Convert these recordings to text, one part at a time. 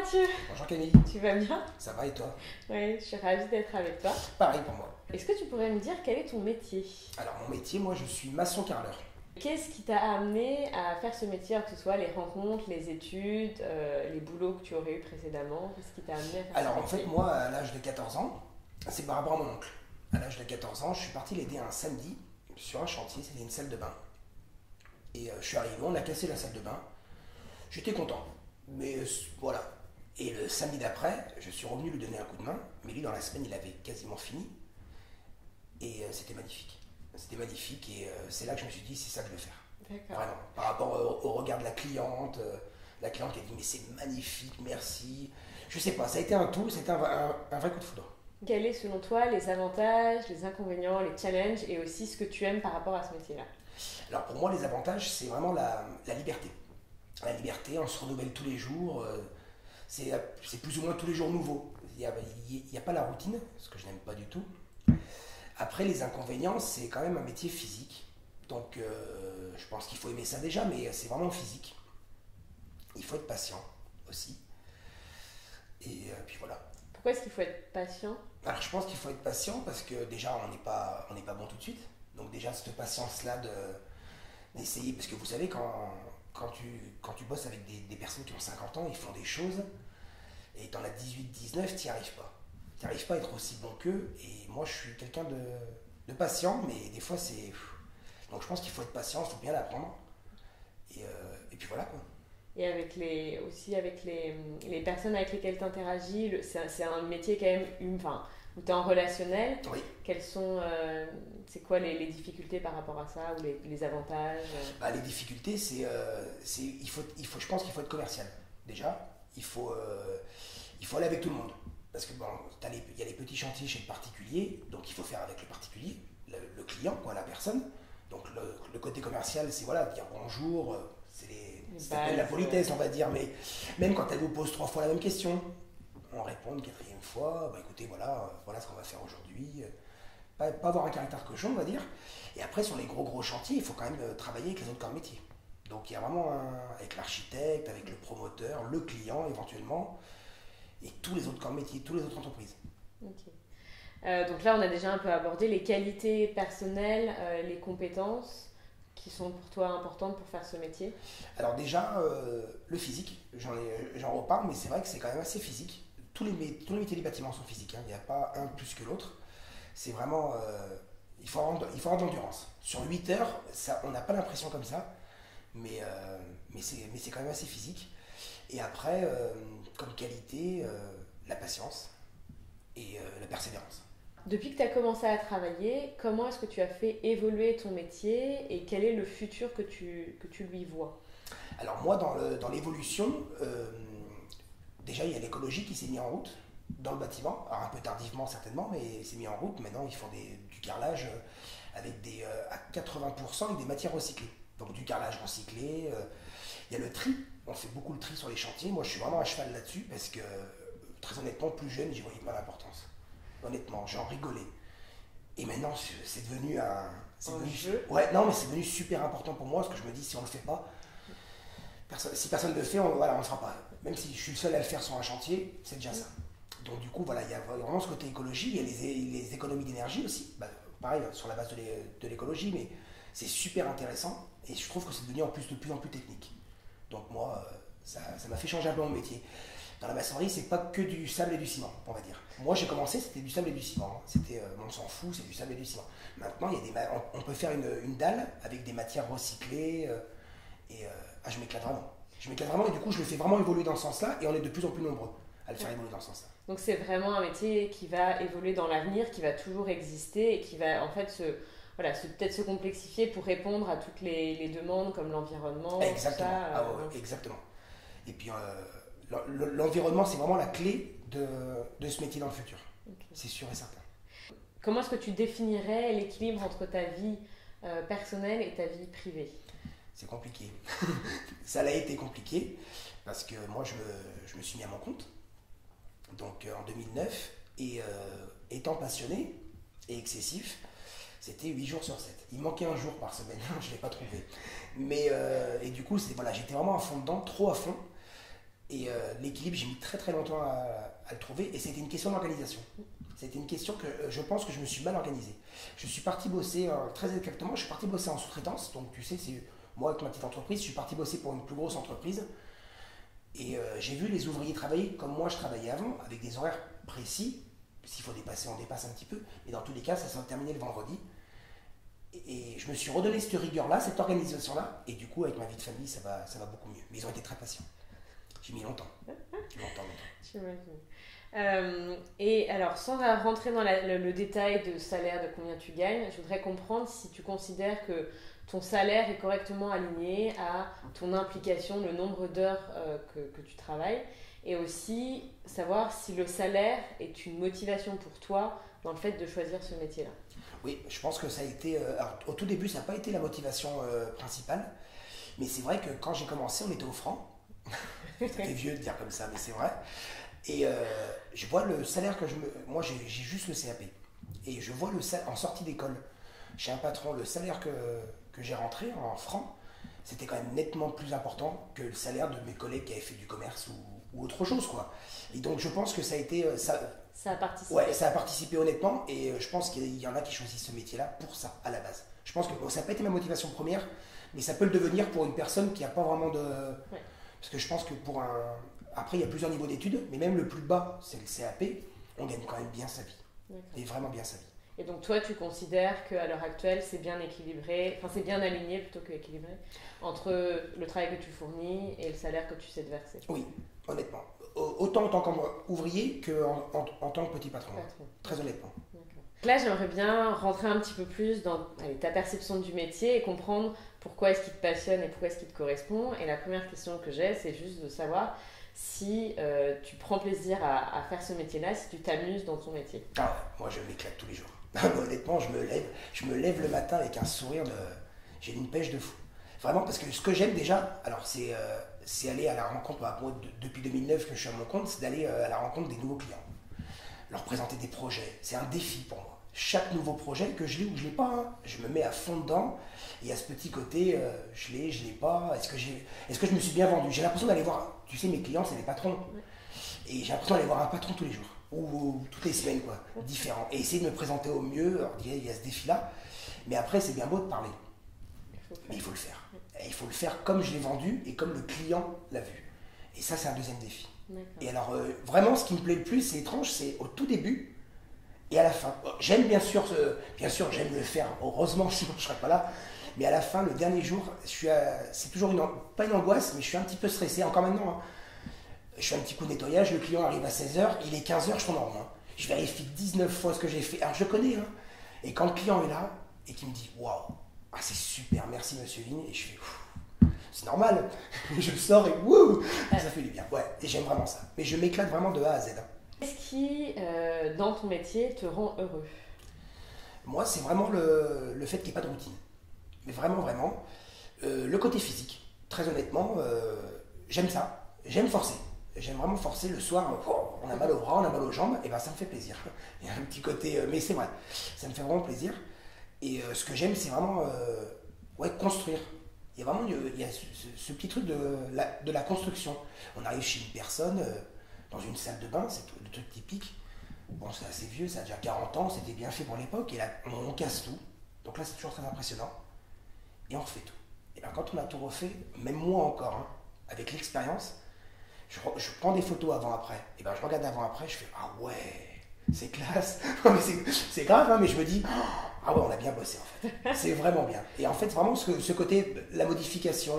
Mathieu, Bonjour Camille, tu vas bien? ça va et toi? Oui, je suis ravie d'être avec toi. Pareil pour moi. Est-ce que tu pourrais me dire quel est ton métier? Alors mon métier, moi je suis maçon carreleur. Qu'est-ce qui t'a amené à faire ce métier, que ce soit les rencontres, les études, les boulots que tu aurais eu précédemment? Qu'est-ce qui t'a amené à faire Alors ce en fait métier? moi à l'âge de 14 ans, c'est par rapport à mon oncle. À l'âge de 14 ans, je suis parti l'aider un samedi sur un chantier, c'était une salle de bain. Et je suis arrivé, on a cassé la salle de bain. J'étais content, mais voilà. Et le samedi d'après, je suis revenu lui donner un coup de main, mais lui dans la semaine il avait quasiment fini. Et c'était magnifique. C'était magnifique et c'est là que je me suis dit c'est ça que je veux faire. D'accord. Vraiment, par rapport au regard de la cliente qui a dit mais c'est magnifique, merci. Je sais pas, ça a été un tout, c'était un vrai coup de foudre. Quels est selon toi les avantages, les inconvénients, les challenges et aussi ce que tu aimes par rapport à ce métier-là? Alors pour moi les avantages c'est vraiment la liberté. La liberté, on se renouvelle tous les jours, c'est plus ou moins tous les jours nouveau. Il y a pas la routine, ce que je n'aime pas du tout. Après les inconvénients c'est quand même un métier physique. Donc je pense qu'il faut aimer ça déjà, mais c'est vraiment physique. Il faut être patient aussi. Et puis voilà. Pourquoi est-ce qu'il faut être patient? Alors je pense qu'il faut être patient parce que déjà on n'est pas bon tout de suite. Donc déjà cette patience-là d'essayer, parce que vous savez quand tu bosses avec des personnes qui ont 50 ans, ils font des choses et dans la 18-19 tu n'y arrives pas. Tu n'y arrives pas à être aussi bon qu'eux et moi je suis quelqu'un de patient mais des fois c'est... Donc je pense qu'il faut être patient, il faut bien l'apprendre et puis voilà quoi. Et avec aussi avec les personnes avec lesquelles tu interagis, c'est un métier quand même enfin, où tu es en relationnel. Oui. Quelles sont, c'est quoi les difficultés par rapport à ça ou les avantages? Bah, les difficultés, je pense qu'il faut être commercial. Déjà, il faut aller avec tout le monde. Parce que bon, il y a les petits chantiers chez le particulier, donc il faut faire avec le particulier, le client, quoi, la personne. Donc le côté commercial, c'est voilà, dire bonjour, ça s'appelle la politesse, on va dire. Mais même quand elle vous pose 3 fois la même question, on répond une 4e fois, bah écoutez, voilà ce qu'on va faire aujourd'hui. Pas avoir un caractère cochon, on va dire. Et après, sur les gros chantiers, il faut quand même travailler avec les autres corps de métier. Donc il y a vraiment avec l'architecte, avec le promoteur, le client éventuellement, et tous les autres corps de métier, toutes les autres entreprises. Ok. Donc là, on a déjà un peu abordé les qualités personnelles, les compétences qui sont pour toi importantes pour faire ce métier. Alors déjà, le physique, j'en reparle, mais c'est vrai que c'est quand même assez physique. Tous les métiers du bâtiment sont physiques, hein. Il n'y a pas un plus que l'autre. C'est vraiment... il faut avoir de l'endurance. Sur 8 heures, ça, on n'a pas l'impression comme ça, mais c'est quand même assez physique. Et après, comme qualité, la patience et la persévérance. Depuis que tu as commencé à travailler, comment est-ce que tu as fait évoluer ton métier et quel est le futur que tu lui vois? Alors moi, dans l'évolution, déjà il y a l'écologie qui s'est mis en route dans le bâtiment, alors un peu tardivement certainement, mais c'est mis en route. Maintenant ils font du carrelage avec à 80% avec des matières recyclées. Donc du carrelage recyclé, il y a le tri, on fait beaucoup le tri sur les chantiers. Moi je suis vraiment à cheval là-dessus parce que très honnêtement, plus jeune, j'y voyais pas l'importance. Honnêtement, j'en rigolais. Et maintenant c'est devenu Un jeu. ouais, non mais c'est devenu super important pour moi parce que je me dis si on le fait pas, si personne ne le fait, on ne le fera pas. Même si je suis le seul à le faire sur un chantier, c'est déjà ça. Donc du coup, voilà, il y a vraiment ce côté écologie, il y a les économies d'énergie aussi, bah, pareil, sur la base de l'écologie, mais c'est super intéressant et je trouve que c'est devenu de plus en plus technique. Donc moi, ça m'a fait changer un peu mon métier. Dans la maçonnerie, c'est pas que du sable et du ciment, on va dire. Moi, j'ai commencé, c'était du sable et du ciment. Hein. C'était, on s'en fout, c'est du sable et du ciment. Maintenant, on peut faire une dalle avec des matières recyclées et je m'éclate vraiment. Je m'éclate vraiment et du coup, je le fais vraiment évoluer dans ce sens-là et on est de plus en plus nombreux à le faire évoluer dans ce sens-là. Donc c'est vraiment un métier qui va évoluer dans l'avenir, qui va toujours exister et qui va en fait peut-être se complexifier pour répondre à toutes les demandes comme l'environnement, Exactement. tout ça. Ah ouais, exactement. Et puis l'environnement, c'est vraiment la clé de ce métier dans le futur. Ok. C'est sûr et certain. Comment est-ce que tu définirais l'équilibre entre ta vie personnelle et ta vie privée? C'est compliqué. Ça l'a été compliqué parce que moi, je me suis mis à mon compte. Donc en 2009, et étant passionné et excessif, c'était 8 jours sur 7. Il manquait un jour par semaine, je ne l'ai pas trouvé. Mais, et du coup, voilà, j'étais vraiment à fond dedans, trop à fond. Et l'équilibre, j'ai mis très très longtemps à le trouver. Et c'était une question d'organisation. C'était une question que je pense que je me suis mal organisé. Je suis parti bosser, très exactement, je suis parti bosser en sous-traitance. Donc tu sais, c'est moi avec ma petite entreprise, je suis parti bosser pour une plus grosse entreprise. Et j'ai vu les ouvriers travailler comme moi je travaillais avant, avec des horaires précis. S'il faut dépasser, on dépasse un petit peu. Mais dans tous les cas, ça s'est terminé le vendredi. Et je me suis redonné cette rigueur-là, cette organisation-là. Et du coup, avec ma vie de famille, ça va beaucoup mieux. Mais ils ont été très patients. J'ai mis longtemps. Longtemps. Et alors, sans rentrer dans le détail de salaire, de combien tu gagnes, je voudrais comprendre si tu considères que ton salaire est correctement aligné à ton implication, le nombre d'heures que tu travailles, et aussi savoir si le salaire est une motivation pour toi dans le fait de choisir ce métier-là. Oui, je pense que ça a été... alors, au tout début, ça n'a pas été la motivation principale. Mais c'est vrai que quand j'ai commencé, on était au franc. Ça fait vieux de dire comme ça, mais c'est vrai. Et je vois le salaire que moi, j'ai juste le CAP. Et je vois le salaire en sortie d'école. Chez un patron, le salaire que j'ai rentré en francs, c'était quand même nettement plus important que le salaire de mes collègues qui avaient fait du commerce ou autre chose, quoi. Et donc, je pense que ça a été... Ça a participé. Ouais, ça a participé honnêtement. Et je pense qu'il y en a qui choisissent ce métier-là pour ça, à la base. Je pense que bon, ça n'a pas été ma motivation première, mais ça peut le devenir pour une personne qui n'a pas vraiment de... Ouais. Parce que je pense que pour un... Après, il y a plusieurs niveaux d'études, mais même le plus bas, c'est le CAP, on gagne quand même bien sa vie. Et vraiment bien sa vie. Et donc toi, tu considères qu'à l'heure actuelle, c'est bien équilibré, enfin c'est bien aligné plutôt que équilibré, entre le travail que tu fournis et le salaire que tu sais te verser? Oui, honnêtement. Autant en tant qu'ouvrier qu'en tant que petit patron. Très honnêtement. Là, j'aimerais bien rentrer un petit peu plus dans ta perception du métier et comprendre pourquoi est-ce qu'il te passionne et pourquoi est-ce qu'il te correspond. Et la première question que j'ai, c'est juste de savoir si tu prends plaisir à faire ce métier-là, si tu t'amuses dans ton métier. Ah, moi, je m'éclate tous les jours. Honnêtement, je me lève le matin avec un sourire de... J'ai une pêche de fou. Vraiment, parce que ce que j'aime déjà, alors c'est aller à la rencontre, moi, depuis 2009 que je suis à mon compte, c'est d'aller à la rencontre des nouveaux clients. Leur présenter des projets. C'est un défi pour moi. Chaque nouveau projet, que je l'ai ou je ne l'ai pas, hein, je me mets à fond dedans. Et à ce petit côté, je l'ai pas. Est-ce que je me suis bien vendu? J'ai l'impression d'aller voir, tu sais, mes clients, c'est des patrons. Et j'ai l'impression d'aller voir un patron tous les jours. Ou toutes les semaines, quoi. Différent. Et essayer de me présenter au mieux. Alors, il y a ce défi-là. Mais après, c'est bien beau de parler. Mais il faut le faire. Et il faut le faire comme je l'ai vendu et comme le client l'a vu. Et ça, c'est un deuxième défi. Et alors, vraiment, ce qui me plaît le plus, c'est étrange, c'est au tout début et à la fin. J'aime bien sûr, j'aime le faire, heureusement, sinon je ne serais pas là. Mais à la fin, le dernier jour, c'est toujours pas une angoisse, mais je suis un petit peu stressé, encore maintenant. Hein. Je fais un petit coup de nettoyage, le client arrive à 16h, il est 15h, je tourne en rond. Hein. Je vérifie 19 fois ce que j'ai fait. Alors, je connais. Hein. Et quand le client est là et qu'il me dit « Waouh, c'est super, merci monsieur Vigne », et je fais « C'est normal, je sors et wouh, ça fait du bien. » Ouais, et j'aime vraiment ça. Mais je m'éclate vraiment de A à Z. Hein. Qu'est-ce qui, dans ton métier, te rend heureux? Moi, c'est vraiment le fait qu'il n'y ait pas de routine. Mais vraiment, vraiment. Le côté physique, très honnêtement, j'aime ça. J'aime forcer. J'aime vraiment forcer le soir. On a mal au bras, on a mal aux jambes, et ben ça me fait plaisir. Il y a un petit côté, mais c'est vrai, ça me fait vraiment plaisir. Et ce que j'aime, c'est vraiment construire. Il y a vraiment ce petit truc de la construction. On arrive chez une personne, dans une salle de bain, c'est le truc typique. Bon, c'est assez vieux, ça a déjà 40 ans, c'était bien fait pour l'époque, et là, on casse tout. Donc là, c'est toujours très impressionnant. Et on refait tout. Et bien, quand on a tout refait, même moi encore, hein, avec l'expérience, je prends des photos avant-après. Et ben, je regarde avant-après, je fais « Ah ouais, c'est classe !» C'est grave, hein, mais je me dis « Ah ouais, on a bien bossé, en fait. » C'est vraiment bien. Et en fait, vraiment, ce côté, la modification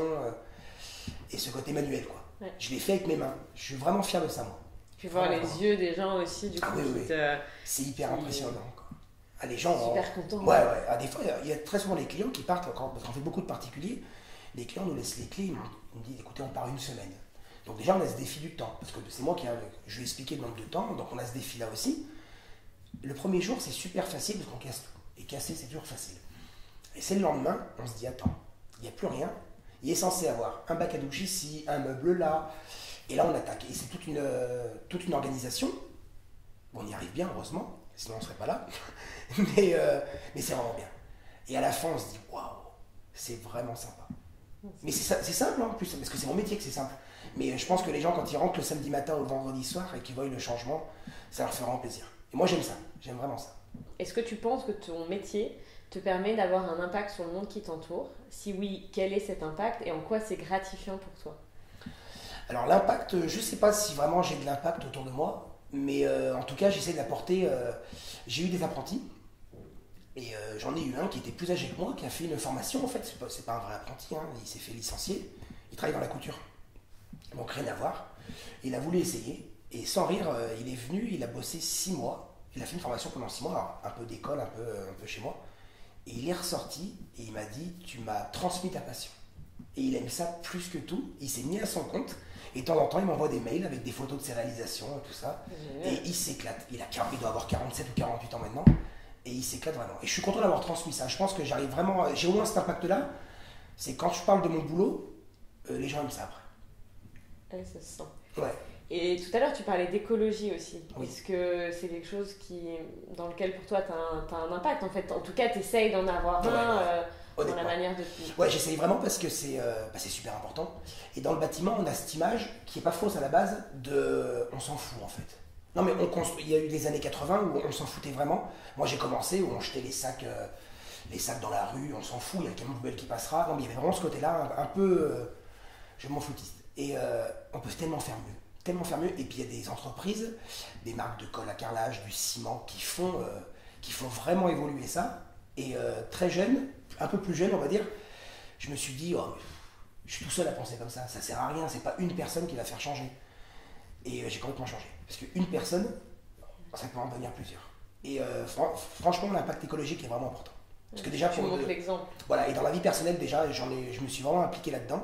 et ce côté manuel, quoi. Ouais. Je l'ai fait avec mes mains. Je suis vraiment fier de ça, moi. Puis voir les yeux des gens aussi, du coup. Ah oui. C'est hyper impressionnant, quoi. Ah, les gens... Super contents. Ouais. Ah, des fois, il y a très souvent les clients qui partent, parce qu'on fait beaucoup de particuliers, les clients nous laissent les clés, ils nous disent « Écoutez, on part une semaine. » Donc déjà, on a ce défi du temps, parce que c'est moi je vais expliquer le nombre de temps, donc on a ce défi-là aussi. Le premier jour, c'est super facile, parce qu'on casse tout. Et casser, c'est toujours facile. Et c'est le lendemain, on se dit, attends, il n'y a plus rien. Il est censé avoir un bac à douche ici, un meuble là, et là on attaque. Et c'est toute une organisation. Bon, on y arrive bien, heureusement, sinon on ne serait pas là. mais c'est vraiment bien. Et à la fin, on se dit, waouh, c'est vraiment sympa. Mais c'est simple, hein, en plus, parce que c'est mon métier que c'est simple. Mais je pense que les gens, quand ils rentrent le samedi matin ou le vendredi soir et qu'ils voient le changement, ça leur fait vraiment plaisir. Et moi, j'aime ça. J'aime vraiment ça. Est-ce que tu penses que ton métier te permet d'avoir un impact sur le monde qui t'entoure? Si oui, quel est cet impact et en quoi c'est gratifiant pour toi? Alors l'impact, je ne sais pas si vraiment j'ai de l'impact autour de moi, mais en tout cas j'essaie d'apporter. J'ai eu des apprentis et j'en ai eu un qui était plus âgé que moi, qui a fait une formation en fait. C'est pas un vrai apprenti, hein, il s'est fait licencier. Il travaille dans la couture, donc rien à voir. Il a voulu essayer et sans rire, il est venu, il a bossé 6 mois. Il a fait une formation pendant 6 mois, alors, un peu d'école, un peu chez moi. Et il est ressorti et il m'a dit: tu m'as transmis ta passion. Et il aime ça plus que tout. Il s'est mis à son compte. Et de temps en temps, il m'envoie des mails avec des photos de ses réalisations et tout ça. Et il s'éclate. Il doit avoir 47 ou 48 ans maintenant. Et il s'éclate vraiment. Et je suis content d'avoir transmis ça. Je pense que j'arrive vraiment. J'ai au moins cet impact-là. C'est quand je parle de mon boulot, les gens aiment ça après. Ouais, ça se sent. Ouais. Et tout à l'heure, tu parlais d'écologie aussi. Oui. Est-ce que c'est quelque chose dans lequel pour toi tu as un impact en fait? En tout cas, tu essayes d'en avoir dans la manière de. Ouais, j'essaye vraiment parce que c'est super important. Et dans le bâtiment, on a cette image qui est pas fausse à la base de on s'en fout en fait. Non mais il y a eu des années 80 où on s'en foutait vraiment. Moi j'ai commencé où on jetait les sacs dans la rue, on s'en fout, il y a le camion poubelle qui passera. Non mais il y avait vraiment ce côté-là un peu je m'en foutiste. Et on peut tellement faire mieux. Tellement faire mieux. Et puis il y a des entreprises, des marques de colle à carrelage, du ciment qui font vraiment évoluer ça. Et très jeune, un peu plus jeune on va dire, je me suis dit oh, je suis tout seul à penser comme ça sert à rien, c'est pas une personne qui va faire changer. Et j'ai complètement changé. Parce qu'une personne, ça peut en devenir plusieurs. Et franchement, l'impact écologique est vraiment important. Parce que déjà, tu montres l'exemple. Voilà, et dans la vie personnelle, déjà, je me suis vraiment impliqué là-dedans.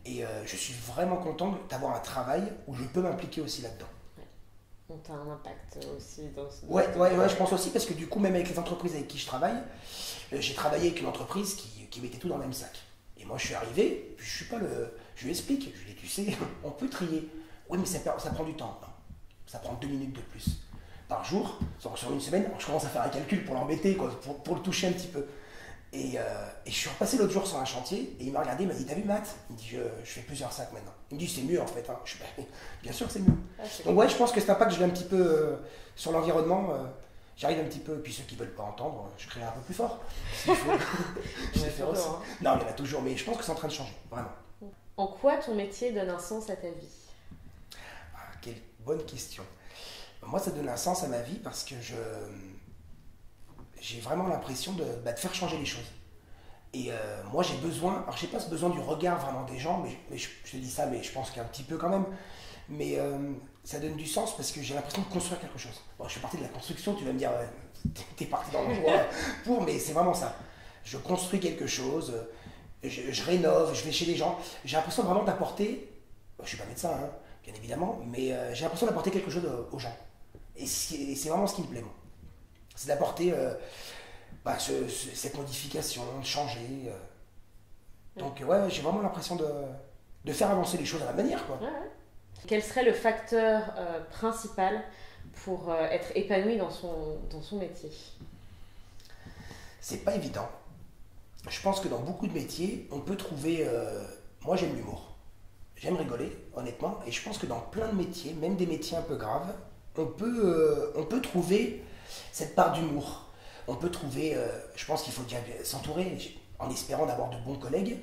Et je suis vraiment content d'avoir un travail où je peux m'impliquer aussi là-dedans. Donc tu as un impact aussi dans ce. Ouais, je pense aussi, parce que du coup, même avec les entreprises avec qui je travaille, j'ai travaillé avec une entreprise qui mettait tout dans le même sac. Et moi, je suis arrivé, je lui explique, je lui dis, tu sais, on peut trier. Oui, mais ça prend du temps. Non, ça prend 2 minutes de plus par jour, sur une semaine. Alors, je commence à faire un calcul pour l'embêter, quoi, pour le toucher un petit peu. Et je suis repassé l'autre jour sur un chantier, et il m'a regardé, il m'a dit: t'as vu Matt? Il me dit: je fais plusieurs sacs maintenant. Il me dit: c'est mieux en fait. Hein. Je suis bien sûr que c'est mieux. Donc ouais, je pense que cet impact, je l'ai un petit peu sur l'environnement. J'arrive un petit peu, et puis ceux qui veulent pas entendre, je crie un peu plus fort. S'il faut. Je vais faire aussi. Hein. Non, il y en a toujours, mais je pense que c'est en train de changer, vraiment. En quoi ton métier donne un sens à ta vie? Ah, quelle bonne question. Moi, ça donne un sens à ma vie parce que j'ai vraiment l'impression de faire changer les choses. Et moi, j'ai besoin, alors je n'ai pas ce besoin du regard vraiment des gens, mais je te dis ça, mais je pense qu'un petit peu quand même. Mais ça donne du sens parce que j'ai l'impression de construire quelque chose. Bon, je suis parti de la construction, tu vas me dire, t'es parti dans le mais c'est vraiment ça. Je construis quelque chose, je rénove, je vais chez les gens. J'ai l'impression vraiment d'apporter, je ne suis pas médecin, hein, bien évidemment, mais j'ai l'impression d'apporter quelque chose aux gens. Et c'est vraiment ce qui me plaît, moi. C'est d'apporter cette modification, de changer. Donc ouais, j'ai vraiment l'impression de faire avancer les choses à ma manière, quoi. Ouais. Quel serait le facteur principal pour être épanoui dans son métier? C'est pas évident. Je pense que dans beaucoup de métiers, on peut trouver... moi, j'aime l'humour. J'aime rigoler, honnêtement. Et je pense que dans plein de métiers, même des métiers un peu graves, on peut trouver cette part d'humour. On peut trouver... je pense qu'il faut déjà s'entourer en espérant d'avoir de bons collègues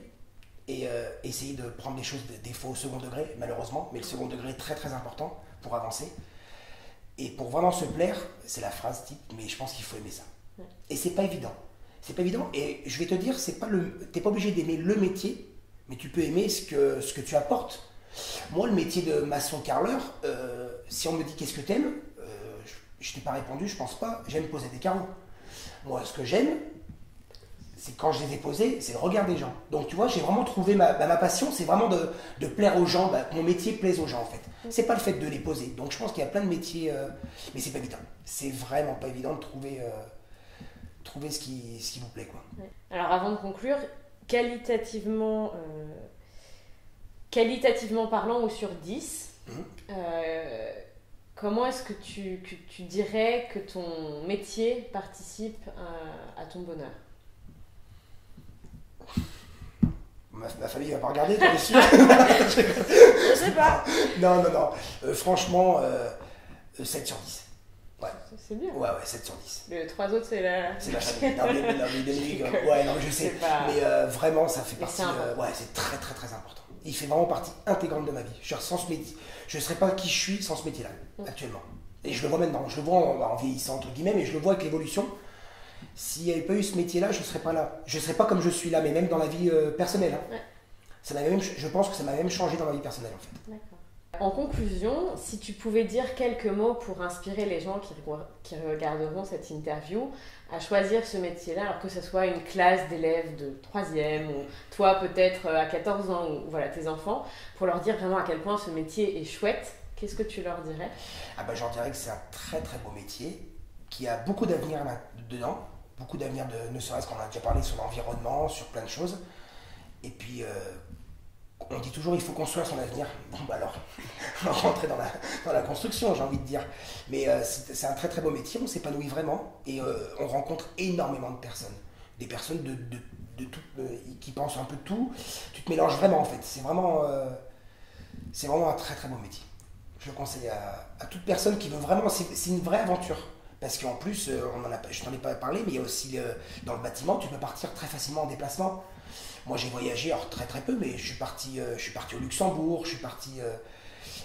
et essayer de prendre les choses des fois au second degré, malheureusement. Mais le second degré est très très important pour avancer. Et pour vraiment se plaire, c'est la phrase type, mais je pense qu'il faut aimer ça. Et c'est pas évident. C'est pas évident. Et je vais te dire, t'es pas obligé d'aimer le métier, mais tu peux aimer ce que tu apportes. Moi, le métier de maçon carreleur, si on me dit qu'est-ce que t'aimes, je t'ai pas répondu, je pense pas. J'aime poser des carreaux. Moi, ce que j'aime, c'est quand je les ai posés, c'est le regard des gens. Donc tu vois, j'ai vraiment trouvé ma passion, c'est vraiment de plaire aux gens, que mon métier plaise aux gens en fait. C'est pas le fait de les poser. Donc je pense qu'il y a plein de métiers, mais c'est pas évident. C'est vraiment pas évident de trouver ce qui vous plaît, quoi. Alors avant de conclure, qualitativement parlant ou sur 10, comment est-ce que tu dirais que ton métier participe à ton bonheur? Ma famille va pas regarder, t'en es sûr? Je sais pas. Non. Franchement, 7 sur 10. Ouais. C'est bien. Ouais, 7 sur 10. Les 3 autres, c'est la... C'est la famille. Ouais, non, je sais. Pas... Mais vraiment, ça fait partie... ouais, c'est très, très, très important. Il fait vraiment partie intégrante de ma vie. Sans ce métier, je ne serais pas qui je suis sans ce métier-là, actuellement. Et je le vois maintenant. Je le vois en vieillissant, entre guillemets, mais je le vois avec l'évolution. S'il n'y avait pas eu ce métier-là, je ne serais pas là. Je ne serais pas comme je suis là, mais même dans la vie personnelle. Hein. Ouais. Je pense que ça m'a même changé dans ma vie personnelle, en fait. D'accord. En conclusion, si tu pouvais dire quelques mots pour inspirer les gens qui regarderont cette interview à choisir ce métier-là, alors que ce soit une classe d'élèves de 3e, ou toi peut-être à 14 ans, ou voilà, tes enfants, pour leur dire vraiment à quel point ce métier est chouette, qu'est-ce que tu leur dirais? Je leur dirais que c'est un très très beau métier, qui a beaucoup d'avenir là-dedans, beaucoup d'avenir, ne serait-ce qu'on a déjà parlé sur l'environnement, sur plein de choses. Et puis, on dit toujours il faut construire son avenir. Bon, alors, on va rentrer dans la construction, j'ai envie de dire. Mais c'est un très très beau métier, on s'épanouit vraiment et on rencontre énormément de personnes. Des personnes qui pensent un peu tout. Tu te mélanges vraiment en fait. C'est vraiment un très très beau métier. Je le conseille à toute personne qui veut vraiment. C'est une vraie aventure. Parce qu'en plus, je t'en ai pas parlé, mais il y a aussi dans le bâtiment, tu peux partir très facilement en déplacement. Moi j'ai voyagé, alors très très peu, mais je suis parti au Luxembourg,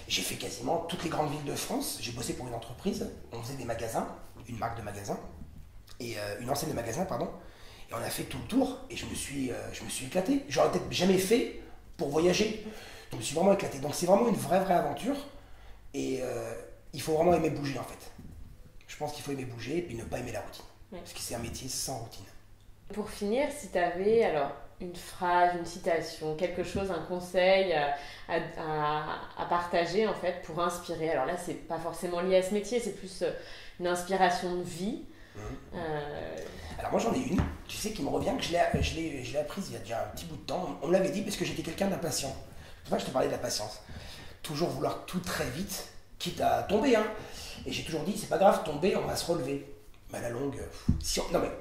j'ai fait quasiment toutes les grandes villes de France. J'ai bossé pour une entreprise, on faisait des magasins, une marque de magasins, et une enseigne de magasins, pardon. Et on a fait tout le tour, et je me suis éclaté. J'aurais peut-être jamais fait pour voyager. Je me suis vraiment éclaté. Donc c'est vraiment une vraie aventure, et il faut vraiment aimer bouger en fait. Je pense qu'il faut aimer bouger, et puis ne pas aimer la routine. Ouais. Parce que c'est un métier sans routine. Pour finir, si tu avais alors une phrase, une citation, quelque chose, un conseil à partager en fait pour inspirer. Alors là, c'est pas forcément lié à ce métier, c'est plus une inspiration de vie. Alors moi j'en ai une, tu sais, qui me revient, que je l'ai apprise il y a déjà un petit bout de temps. On me l'avait dit parce que j'étais quelqu'un d'impatient. C'est pour ça que je te parlais de la patience. Toujours vouloir tout très vite, quitte à tomber. Hein. Et j'ai toujours dit, c'est pas grave, tomber, on va se relever. Mais à la longue,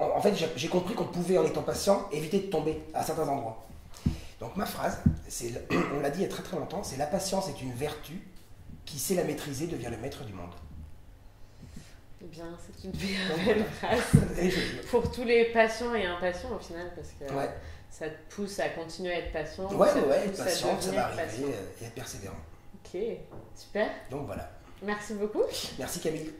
en fait, j'ai compris qu'on pouvait, en étant patient, éviter de tomber à certains endroits. Donc ma phrase, on l'a dit il y a très très longtemps, c'est: la patience est une vertu, qui sait la maîtriser devient le maître du monde. Eh bien, c'est une belle phrase pour tous les patients et impatients au final, parce que ça te pousse à continuer à être patient. Être patient, ça va arriver et être persévérant. Ok, super. Donc voilà. Merci beaucoup. Merci Camille.